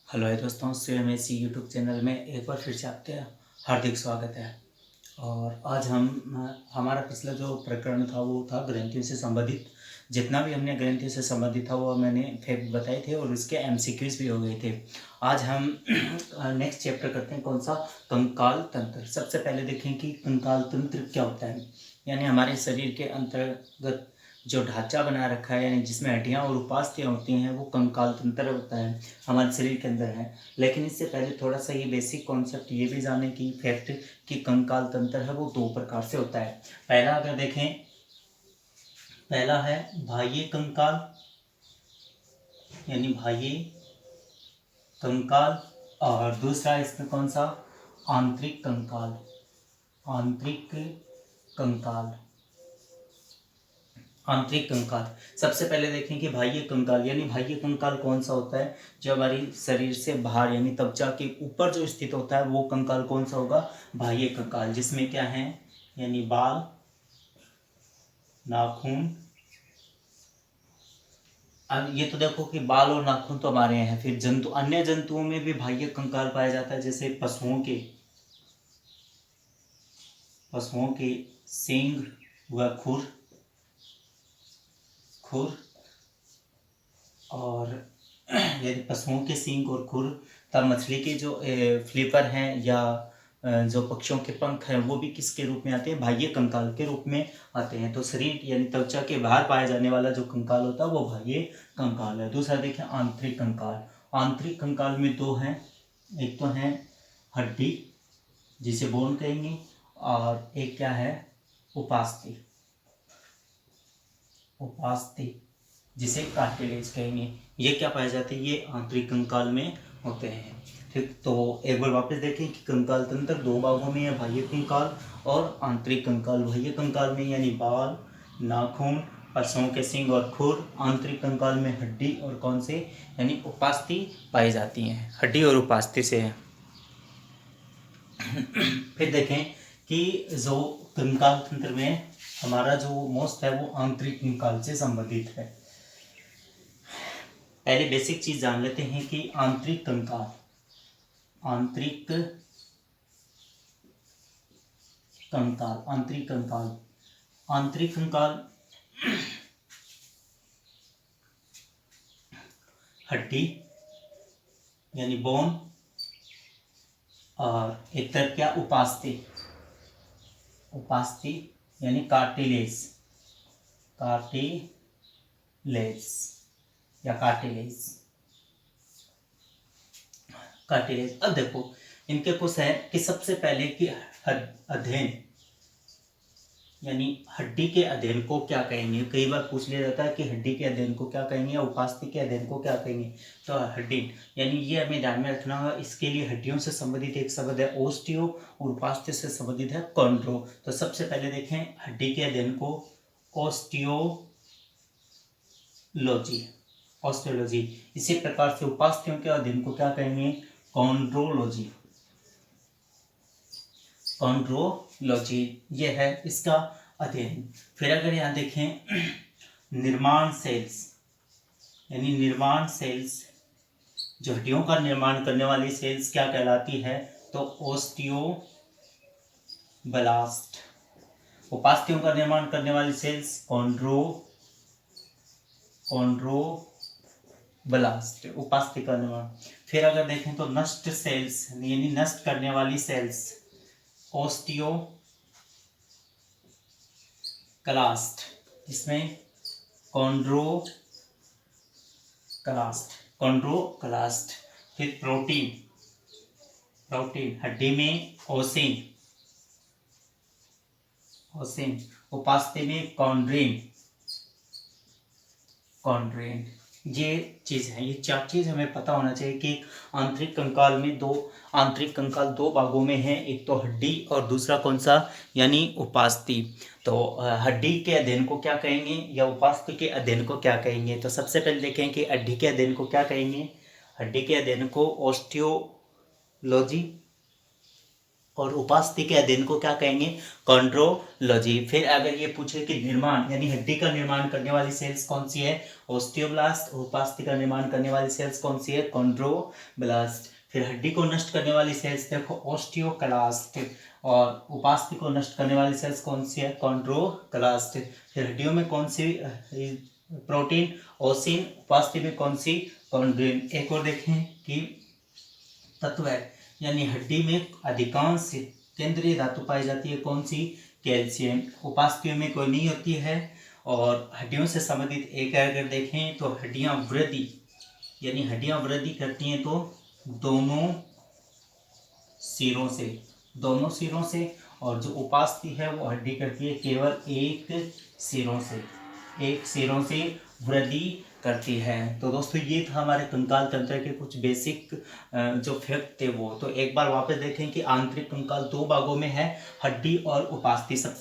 Hello है दोस्तों, CMAC YouTube channel में एक बार फिर से आपके हार्दिक स्वागत है। और आज हम हमारा पिछला जो प्रकरण था वो था ग्रंथियों से संबंधित। जितना भी हमने ग्रंथियों से संबंधित था वो मैंने फैक्ट बताए थे और उसके MCQs भी हो गए थे। आज हम नेक्स्ट चैप्टर करते हैं, कौन सा? कंकाल तंत्र। सबसे पहले देखें कि कंकाल तंत्र क्या होता है। यानी हमारे शरीर के अंतर्गत जो ढांचा बना रखा है, यानी जिसमें हड्डियां और उपास्थ्यां होती हैं, वो कंकाल तंत्र होता है, हमारे शरीर के अंदर है। लेकिन इससे पहले थोड़ा सा ये बेसिक कॉन्सेप्ट ये भी जाने की फैक्ट कि कंकाल तंत्र है वो दो प्रकार से होता है। पहला अगर देखें, पहला है बाह्य कंकाल, यानी बाह्य कंकाल, और दूसरा इसमें कौन सा? आंतरिक कंकाल। आंतरिक कंकाल। आंतरिक कंकाल। सबसे पहले देखें कि बाह्य कंकाल, यानी बाह्य कंकाल कौन सा होता है? जो हमारी शरीर से बाहर यानी त्वचा के ऊपर जो स्थित होता है वो कंकाल कौन सा होगा? बाह्य कंकाल। जिसमें क्या है? यानी बाल, नाखून। अब ये तो देखो कि बाल और नाखून तो हमारे हैं, फिर जंतु, अन्य जंतुओं में भी बाह्य कंकाल पाया जाता है, जैसे पशुओं के सींग व खुर खुर और यदि पशुओं के सींग और खुर, तब मछली के जो फ्लिपर हैं या जो पक्षियों के पंख हैं वो भी किसके रूप में आते हैं? बाह्य कंकाल के रूप में आते हैं। तो शरीर यानी त्वचा के बाहर पाया जाने वाला जो कंकाल होता है वो बाह्य कंकाल है। दूसरा देखें आंतरिक कंकाल। आंतरिक कंकाल में दो हैं, एक तो है हड्डी जिसे बोन कहेंगे, और एक क्या है? उपास्थि। उपास्थि जिसे कार्टिलेज कहेंगे। ये क्या पाए जाते हैं? ये आंतरिक कंकाल में होते हैं। ठीक, तो एक बार वापस देखें कि कंकाल तंत्र दो भागों में है, बाह्य कंकाल और आंतरिक कंकाल। बाह्य कंकाल में यानी बाल, नाखून, पशुओं के सींग और खुर। आंतरिक कंकाल में हड्डी और कौन से? यानी उपास्थि पाई जाती हैं। हड्डी और उपास्थि से है। फिर देखें कि जो कंकाल तंत्र में हमारा जो मोस्ट है वो आंतरिक कंकाल से संबंधित है। पहले बेसिक चीज जान लेते हैं कि आंतरिक कंकाल। आंतरिक कंकाल। आंतरिक कंकाल। आंतरिक कंकाल हड्डी यानी बोन, और एक तरफ क्या? उपास्थि। उपास्थि यानी कार्टिलेज। कार्टिलेज या कार्टिलेज। कार्टिलेज। अब देखो इनके कुछ है कि सबसे पहले कि अध्ययन, यानी हड्डी के अध्ययन को क्या कहेंगे? कई बार पूछ लिया जाता है कि हड्डी के अध्ययन को क्या कहेंगे या उपास्थि के अध्ययन को क्या कहेंगे। तो हड्डी यानी ये हमें ध्यान में रखना होगा। इसके लिए हड्डियों से संबंधित एक शब्द है ओस्टियो और उपास्थि से संबंधित है कॉन्ड्रो। तो सबसे पहले देखें हड्डी के अध्ययन को, ओस्टियोलॉजी। ऑस्टियोलॉजी। इसी प्रकार से उपास्थियों के अध्ययन को क्या कहेंगे? कॉन्ड्रोलॉजी। कॉन्ड्रोलॉजी ये है इसका अध्ययन। फिर अगर यहाँ देखें निर्माण सेल्स, यानी निर्माण सेल्स, जो हड्डियों का निर्माण करने वाली सेल्स क्या कहलाती है? तो ओस्टियोब्लास्ट। उपास्थियों का निर्माण करने वाली सेल्स कॉन्ड्रोब्लास्ट। उपास्थि का निर्माण। फिर अगर देखें तो नष्ट सेल्स, यानी नष्ट करने वाली सेल्स, ओस्टियोक्लास्ट। इसमें कॉन्ड्रोक्लास्ट। फिर प्रोटीन। हड्डी में ओसिन। उपास्थि में कॉन्ड्रेन। ये चीज है, ये चार चीज हमें पता होना चाहिए कि आंतरिक कंकाल दो भागों में है, एक तो हड्डी और दूसरा कौन सा? यानी उपास्थि। तो हड्डी के अध्ययन को क्या कहेंगे या उपास्थि के अध्ययन को क्या कहेंगे? तो सबसे पहले देखें कि हड्डी के अध्ययन को क्या कहेंगे। हड्डी के अध्ययन को ऑस्टियोलॉजी और उपास्थि के अध्ययन को क्या कहेंगे? कॉन्ड्रोलॉजी। फिर अगर ये पूछे कि निर्माण यानी हड्डी का निर्माण करने वाली सेल्स कौन सी है? ओस्टियोब्लास्ट। उपास्थि का निर्माण करने वाली सेल्स कौन सी है? कॉन्ड्रोब्लास्ट। फिर हड्डी को नष्ट करने वाली सेल्स देखो ओस्टियोक्लास्ट, और उपास्थि को नष्ट करने वाली सेल्स कौन सी है? कॉन्ड्रोक्लास्ट। फिर हड्डियों में कौन सी प्रोटीन? ओसिन। उपास्थि में कौन सी? कॉन्ड्रिन। एक और देखें कि तत्व है यानी हड्डी में अधिकांश केंद्रीय धातु पाई जाती है कौन सी? कैल्शियम। उपास्थि में कोई नहीं होती है। और हड्डियों से संबंधित एक अगर देखें तो हड्डियां वृद्धि यानी हड्डियां वृद्धि करती हैं तो दोनों सिरों से, और जो उपास्थि है वो हड्डी करती है केवल एक सिरों से वृद्धि करती है। तो दोस्तों ये था हमारे कंकाल तंत्र के कुछ बेसिक जो फैक्ट थे वो। तो एक बार वापस देखें कि आंतरिक कंकाल दो भागों में है, हड्डी और उपास्थि।